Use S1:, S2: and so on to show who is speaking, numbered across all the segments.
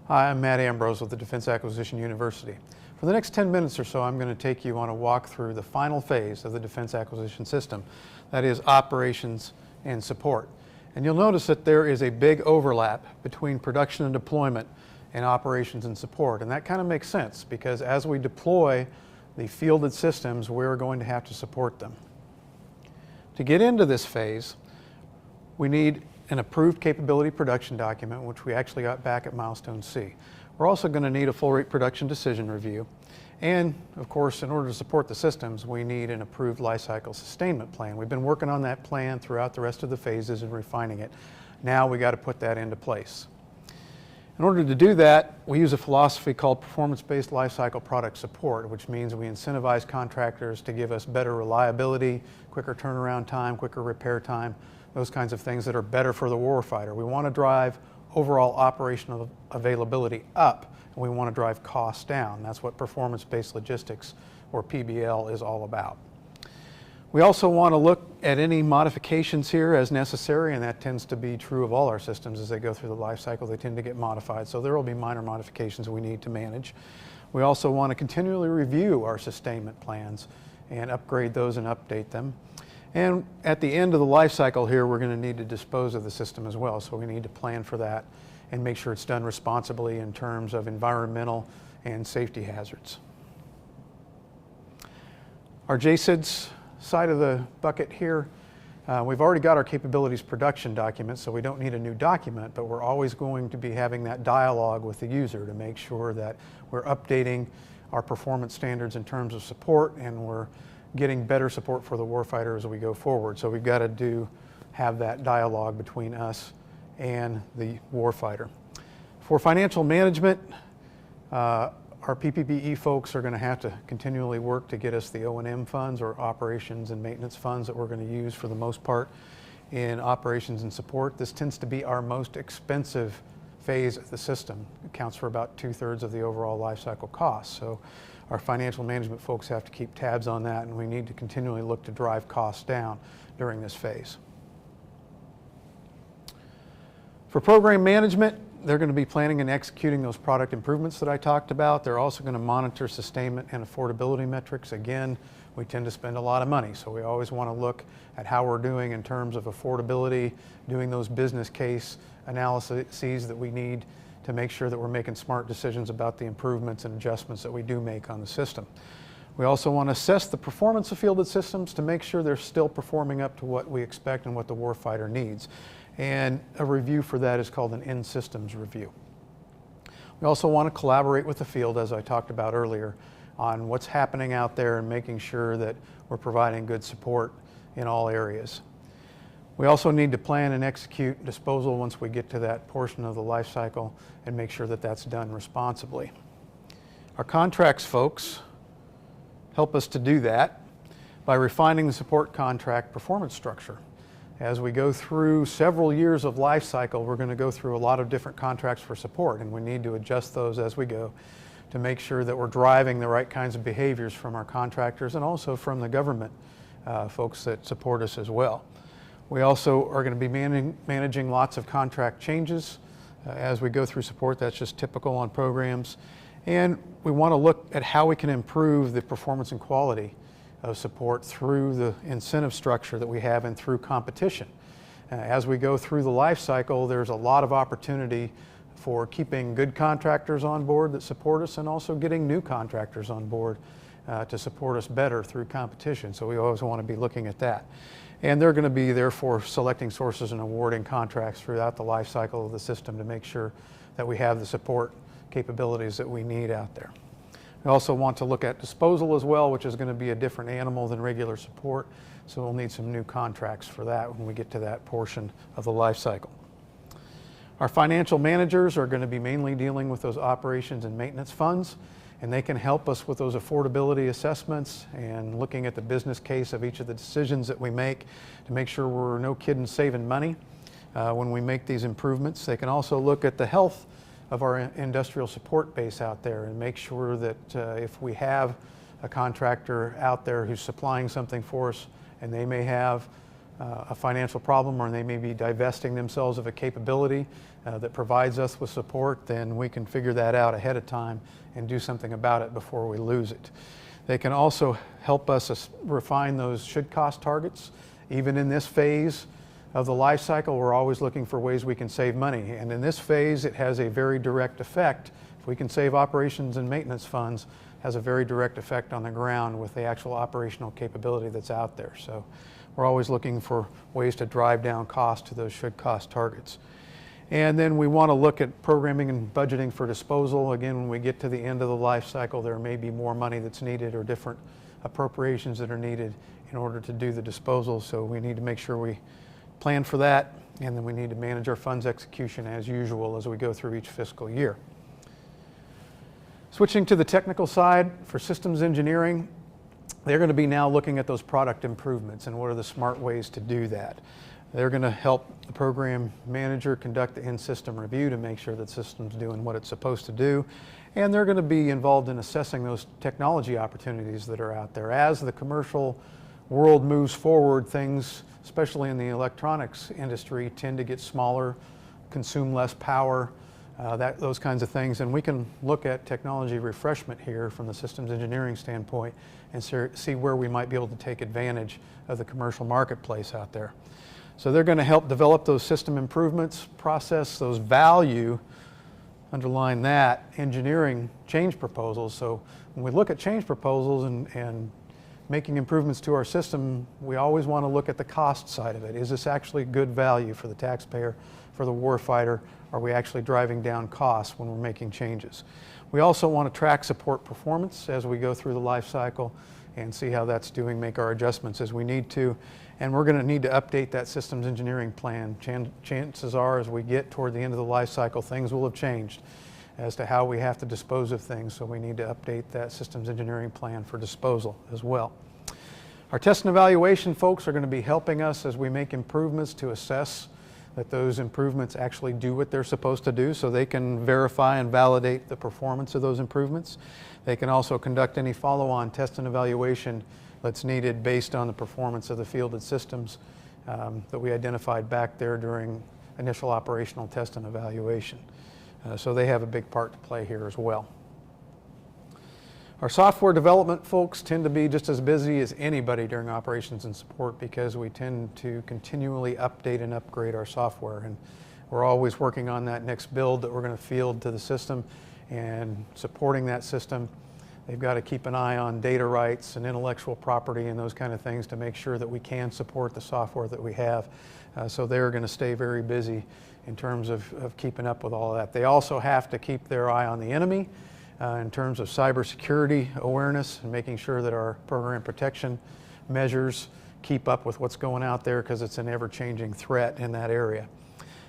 S1: Hi, I'm Matt Ambrose with the Defense Acquisition University. For the next 10 minutes or so, I'm going to take you on a walk through the final phase of the Defense Acquisition System, that is operations and support. And you'll notice that there is a big overlap between production and deployment and operations and support. And that kind of makes sense because as we deploy the fielded systems, we're going to have to support them. To get into this phase, we need an approved capability production document, which we actually got back at Milestone C. We're also going to need a full rate production decision review. And of course, in order to support the systems, we need an approved lifecycle sustainment plan. We've been working on that plan throughout the rest of the phases and refining it. Now we got to put that into place. In order to do that, we use a philosophy called performance-based lifecycle product support, which means we incentivize contractors to give us better reliability, quicker turnaround time, quicker repair time, those kinds of things that are better for the warfighter. We want to drive overall operational availability up, and we want to drive costs down. That's what performance-based logistics, or PBL, is all about. We also want to look at any modifications here as necessary, and that tends to be true of all our systems as they go through the life cycle. They tend to get modified, so there will be minor modifications we need to manage. We also want to continually review our sustainment plans and upgrade those and update them. And at the end of the life cycle here, we're going to need to dispose of the system as well, so we need to plan for that and make sure it's done responsibly in terms of environmental and safety hazards. Our JSIDS side of the bucket here, we've already got our capabilities production document, so we don't need a new document, but we're always going to be having that dialogue with the user to make sure that we're updating our performance standards in terms of support, and we're getting better support for the warfighter as we go forward. So we've got to have that dialogue between us and the warfighter. For financial management, our PPBE folks are going to have to continually work to get us the O&M funds, or operations and maintenance funds, that we're going to use for the most part in operations and support. This tends to be our most expensive phase of the system. It accounts for about 2/3 of the overall life cycle cost. So our financial management folks have to keep tabs on that, and we need to continually look to drive costs down during this phase. For program management, they're going to be planning and executing those product improvements that I talked about. They're also going to monitor sustainment and affordability metrics. Again, we tend to spend a lot of money, so we always want to look at how we're doing in terms of affordability, doing those business case analyses that we need to make sure that we're making smart decisions about the improvements and adjustments that we do make on the system. We also want to assess the performance of fielded systems to make sure they're still performing up to what we expect and what the warfighter needs. And a review for that is called an in-systems review. We also want to collaborate with the field, as I talked about earlier, on what's happening out there and making sure that we're providing good support in all areas. We also need to plan and execute disposal once we get to that portion of the life cycle and make sure that that's done responsibly. Our contracts folks help us to do that by refining the support contract performance structure. As we go through several years of life cycle, we're going to go through a lot of different contracts for support, and we need to adjust those as we go to make sure that we're driving the right kinds of behaviors from our contractors and also from the government folks that support us as well. We also are going to be managing lots of contract changes as we go through support. That's just typical on programs. And we want to look at how we can improve the performance and quality of support through the incentive structure that we have and through competition. As we go through the life cycle, there's a lot of opportunity for keeping good contractors on board that support us, and also getting new contractors on board to support us better through competition. So we always want to be looking at that. And they're going to be therefore selecting sources and awarding contracts throughout the life cycle of the system to make sure that we have the support capabilities that we need out there. We also want to look at disposal as well, which is going to be a different animal than regular support. So we'll need some new contracts for that when we get to that portion of the life cycle. Our financial managers are going to be mainly dealing with those operations and maintenance funds, and they can help us with those affordability assessments and looking at the business case of each of the decisions that we make to make sure we're no kidding saving money when we make these improvements. They can also look at the health of our industrial support base out there and make sure that if we have a contractor out there who's supplying something for us and they may have a financial problem, or they may be divesting themselves of a capability that provides us with support, then we can figure that out ahead of time and do something about it before we lose it. They can also help us refine those should cost targets. Even in this phase of the life cycle, we're always looking for ways we can save money. And in this phase, it has a very direct effect. If we can save operations and maintenance funds, it has a very direct effect on the ground with the actual operational capability that's out there. So we're always looking for ways to drive down cost to those should cost targets. And then we want to look at programming and budgeting for disposal. Again, when we get to the end of the life cycle, there may be more money that's needed or different appropriations that are needed in order to do the disposal. So we need to make sure we plan for that, and then we need to manage our funds execution as usual as we go through each fiscal year. Switching to the technical side, for systems engineering, they're going to be now looking at those product improvements and what are the smart ways to do that. They're going to help the program manager conduct the in-system review to make sure that the system's doing what it's supposed to do. And they're going to be involved in assessing those technology opportunities that are out there. As the commercial world moves forward, things, especially in the electronics industry, tend to get smaller, consume less power, those kinds of things. And we can look at technology refreshment here from the systems engineering standpoint and see where we might be able to take advantage of the commercial marketplace out there. So they're going to help develop those system improvements, process those value, underline that, engineering change proposals. So when we look at change proposals and making improvements to our system, we always want to look at the cost side of it. Is this actually good value for the taxpayer, for the warfighter? Are we actually driving down costs when we're making changes? We also want to track support performance as we go through the life cycle and see how that's doing, make our adjustments as we need to. And we're going to need to update that systems engineering plan. Chances are, as we get toward the end of the life cycle, things will have changed as to how we have to dispose of things. So we need to update that systems engineering plan for disposal as well. Our test and evaluation folks are going to be helping us as we make improvements to assess that those improvements actually do what they're supposed to do, so they can verify and validate the performance of those improvements. They can also conduct any follow-on test and evaluation that's needed based on the performance of the fielded systems that we identified back there during initial operational test and evaluation. So they have a big part to play here as well. Our software development folks tend to be just as busy as anybody during operations and support because we tend to continually update and upgrade our software. And we're always working on that next build that we're going to field to the system and supporting that system. They've got to keep an eye on data rights and intellectual property and those kind of things to make sure that we can support the software that we have. So they're going to stay very busy in terms of keeping up with all of that. They also have to keep their eye on the enemy in terms of cybersecurity awareness and making sure that our program protection measures keep up with what's going out there because it's an ever-changing threat in that area.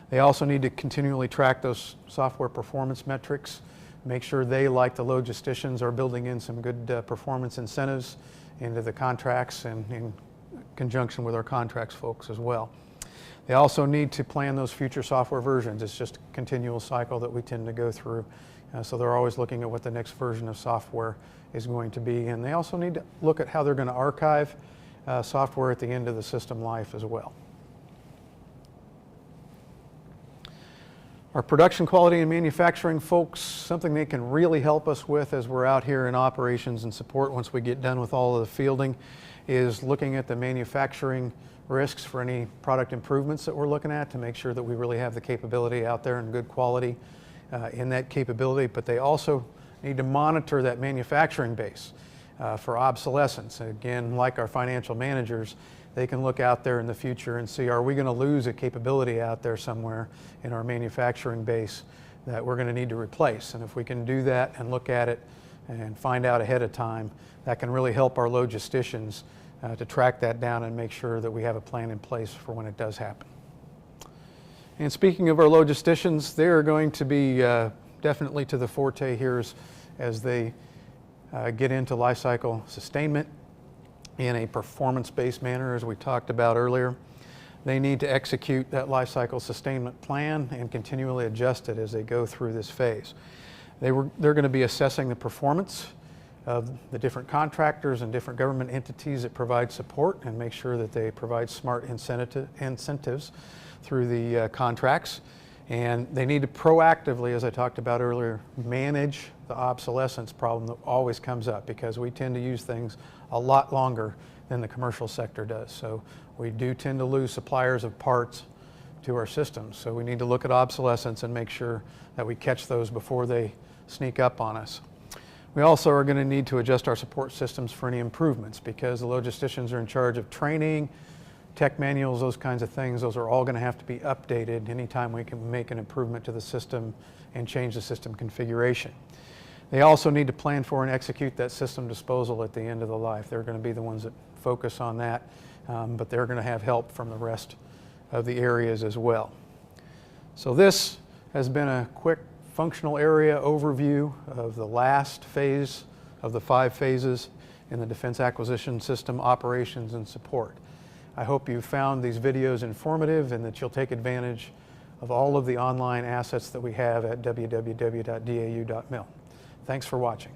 S1: They also need to continually track those software performance metrics, make sure they, like the logisticians, are building in some good performance incentives into the contracts and in conjunction with our contracts folks as well. They also need to plan those future software versions. It's just a continual cycle that we tend to go through. So they're always looking at what the next version of software is going to be. And they also need to look at how they're going to archive software at the end of the system life as well. Our production quality and manufacturing folks, something they can really help us with as we're out here in operations and support once we get done with all of the fielding, is looking at the manufacturing risks for any product improvements that we're looking at to make sure that we really have the capability out there and good quality in that capability. But they also need to monitor that manufacturing base for obsolescence. Again, like our financial managers, they can look out there in the future and see, are we going to lose a capability out there somewhere in our manufacturing base that we're going to need to replace? And if we can do that and look at it and find out ahead of time, that can really help our logisticians to track that down and make sure that we have a plan in place for when it does happen. And speaking of our logisticians, they are going to be definitely to the forte here as they get into life cycle sustainment in a performance-based manner, as we talked about earlier. They need to execute that life cycle sustainment plan and continually adjust it as they go through this phase. They're going to be assessing the performance of the different contractors and different government entities that provide support, and make sure that they provide smart incentives through the contracts. And they need to proactively, as I talked about earlier, manage the obsolescence problem that always comes up, because we tend to use things a lot longer than the commercial sector does. So we do tend to lose suppliers of parts to our systems. So we need to look at obsolescence and make sure that we catch those before they sneak up on us. We also are going to need to adjust our support systems for any improvements, because the logisticians are in charge of training, tech manuals, those kinds of things. Those are all going to have to be updated anytime we can make an improvement to the system and change the system configuration. They also need to plan for and execute that system disposal at the end of the life. They're going to be the ones that focus on that, but they're going to have help from the rest of the areas as well. So this has been a quick functional area overview of the last phase of the 5 phases in the Defense Acquisition System operations and support. I hope you found these videos informative and that you'll take advantage of all of the online assets that we have at www.dau.mil. Thanks for watching.